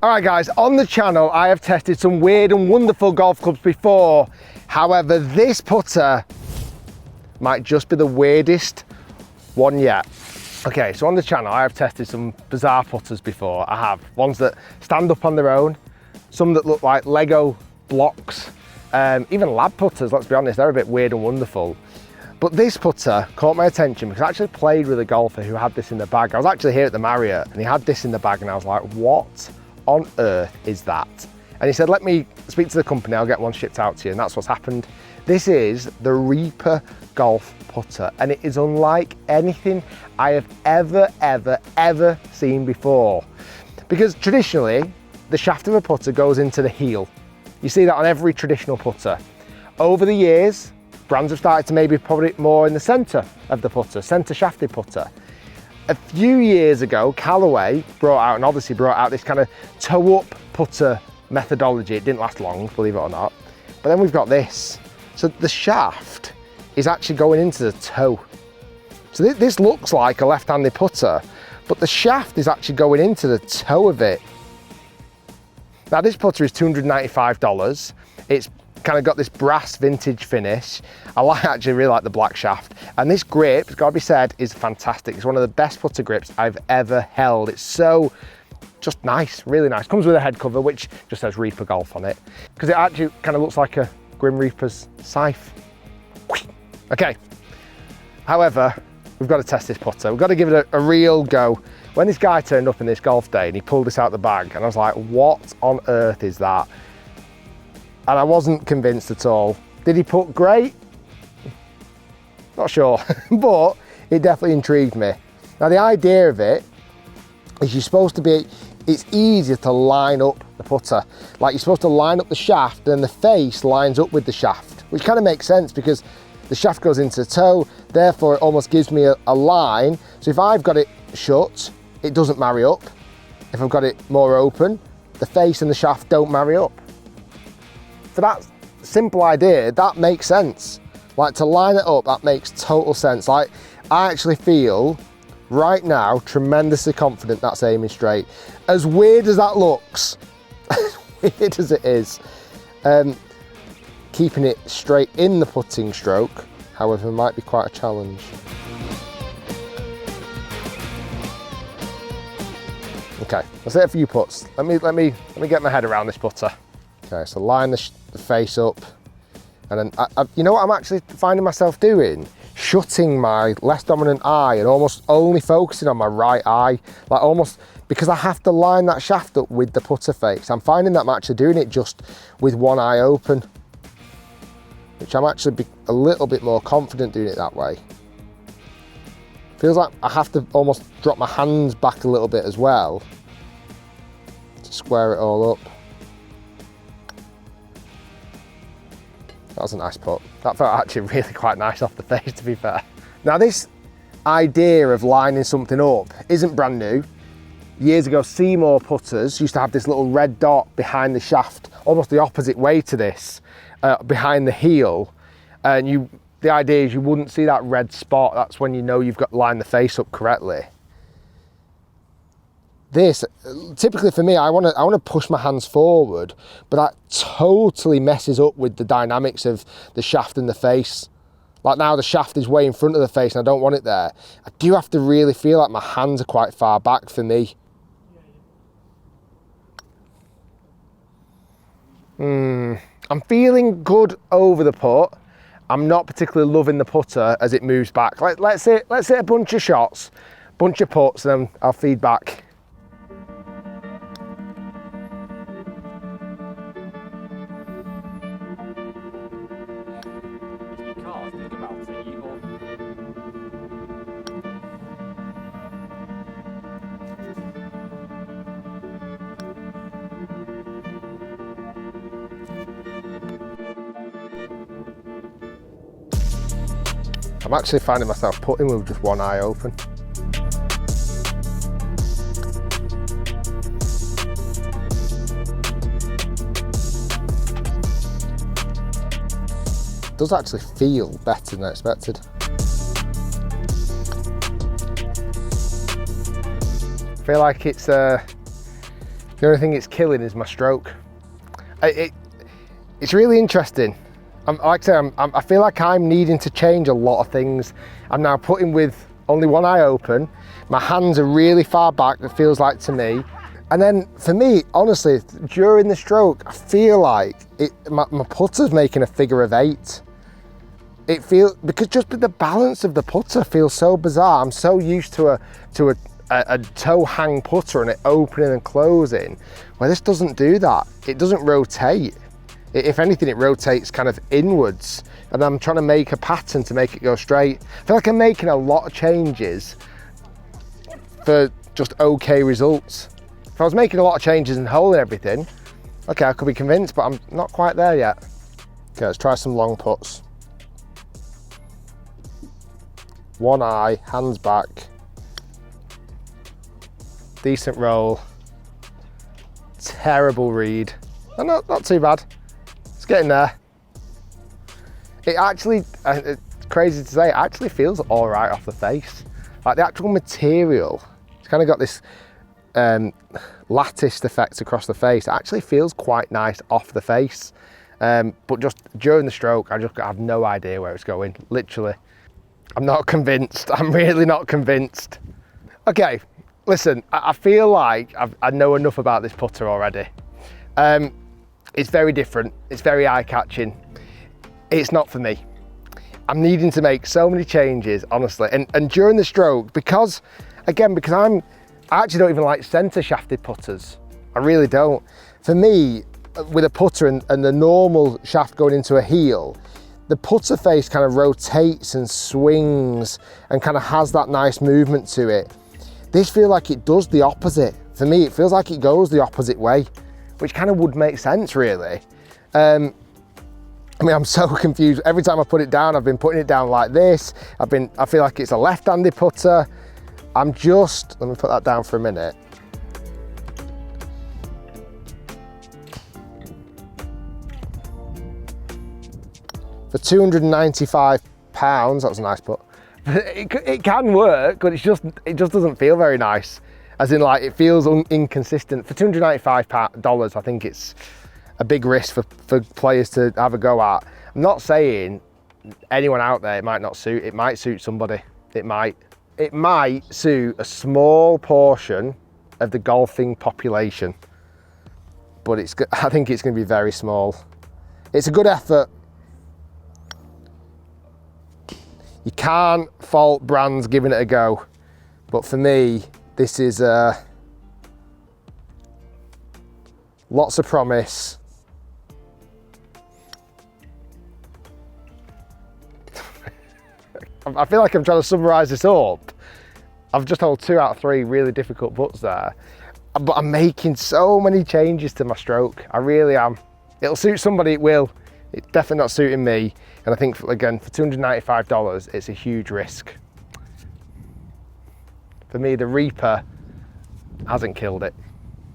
Alright guys, on the channel I have tested some weird and wonderful golf clubs before. However, this putter might just be the weirdest one yet. Okay, so on the channel I have tested some bizarre putters before. I have ones that stand up on their own, some that look like Lego blocks, even lab putters, let's be honest, they're a bit weird and wonderful. But this putter caught my attention because I actually played with a golfer who had this in the bag. I was actually here at the Marriott and he had this in the bag and I was like, what on earth is that? And he said, let me speak to the company, I'll get one shipped out to you, and that's what's happened. This is the Reaper Golf putter, and it is unlike anything I have ever seen before. Because traditionally, the shaft of a putter goes into the heel. You see that on every traditional putter. Over the years, brands have started to maybe put it more in the center of the putter, center shafted putter. A few years ago, Callaway brought out, and Odyssey brought out, this kind of toe-up putter methodology. It didn't last long, believe it or not. But then we've got this. So the shaft is actually going into the toe. So this looks like a left-handed putter, but the shaft is actually going into the toe of it. Now this putter is $295. It's kind of got this brass vintage finish. I actually really like the black shaft. And this grip, it's got to be said, is fantastic. It's one of the best putter grips I've ever held. It's so just nice, really nice. Comes with a head cover, which just says Reaper Golf on it. Because it actually kind of looks like a Grim Reaper's scythe. Okay, however, we've got to test this putter. We've got to give it a real go. When this guy turned up in this golf day and he pulled this out the bag and I was like, what on earth is that? And I wasn't convinced at all. Did he putt great? Not sure, but it definitely intrigued me. Now the idea of it is you're supposed to be, it's easier to line up the putter. Like you're supposed to line up the shaft and the face lines up with the shaft, which kind of makes sense because the shaft goes into the toe, therefore it almost gives me a line. So if I've got it shut, it doesn't marry up. If I've got it more open, the face and the shaft don't marry up. For that simple idea, that makes sense. Like to line it up, that makes total sense. Like I actually feel right now tremendously confident that's aiming straight. As weird as that looks, as weird as it is, keeping it straight in the putting stroke, however, might be quite a challenge. Okay, let's hit a few putts. Let me get my head around this putter. Okay, so line the face up, and then you know what I'm actually finding myself doing? Shutting my less dominant eye and almost only focusing on my right eye, like almost, because I have to line that shaft up with the putter face. I'm finding that I'm actually doing it just with one eye open, which I'm actually a little bit more confident doing it that way. Feels like I have to almost drop my hands back a little bit as well to square it all up. That was a nice putt. That felt actually really quite nice off the face, to be fair. Now this idea of lining something up isn't brand new. Years ago, Seymour putters used to have this little red dot behind the shaft, almost the opposite way to this, behind the heel. And the idea is you wouldn't see that red spot. That's when you know you've got lined the face up correctly. This, typically for me, I want to push my hands forward, but that totally messes up with the dynamics of the shaft and the face. Like now the shaft is way in front of the face and I don't want it there. I do have to really feel like my hands are quite far back for me. I'm feeling good over the putt. I'm not particularly loving the putter as it moves back. Let's hit a bunch of shots, bunch of putts, and then I'll feed back. I'm actually finding myself putting with just one eye open. It does actually feel better than I expected. I feel like it's The only thing it's killing is my stroke. It's really interesting. Like I say, I feel like I'm needing to change a lot of things. I'm now putting with only one eye open. My hands are really far back, it feels like to me. And then for me, honestly, during the stroke, I feel like my putter's making a figure of 8. It feels, because just the balance of the putter feels so bizarre. I'm so used to a toe hang putter and it opening and closing, where this doesn't do that. It doesn't rotate. If anything, it rotates kind of inwards, and I'm trying to make a pattern to make it go straight. I feel like I'm making a lot of changes for just okay results. If I was making a lot of changes and holding everything, okay, I could be convinced, but I'm not quite there yet. Okay, let's try some long putts. One eye, hands back. Decent roll. Terrible read. Oh, not too bad. It's getting there. It actually, it's crazy to say, it actually feels all right off the face. Like the actual material, it's kind of got this latticed effect across the face. It actually feels quite nice off the face. But just during the stroke, I have no idea where it's going, literally. I'm not convinced. I'm really not convinced. Okay, listen, I feel like I know enough about this putter already. It's very different. It's very eye-catching. It's not for me. I'm needing to make so many changes, honestly. And during the stroke, because I actually don't even like centre shafted putters. I really don't. For me, with a putter and the normal shaft going into a heel, the putter face kind of rotates and swings and kind of has that nice movement to it. This feels like it does the opposite. For me, it feels like it goes the opposite way, which kind of would make sense, really. I mean, I'm so confused. Every time I put it down, I've been putting it down like this. I feel like it's a left-handed putter. Let me put that down for a minute. For £295, that was a nice putt. It can work, but it just doesn't feel very nice. As in, like, it feels inconsistent. For $295, I think it's a big risk for players to have a go at. I'm not saying anyone out there it might not suit. It might suit somebody. It might suit a small portion of the golfing population, but I think it's going to be very small. It's a good effort. You can't fault brands giving it a go, but for me, this is lots of promise. I feel like I'm trying to summarise this up. I've just held 2 out of 3 really difficult putts there, but I'm making so many changes to my stroke. I really am. It'll suit somebody, it will. It's definitely not suiting me. And I think, again, for $295, it's a huge risk. For me, the Reaper hasn't killed it.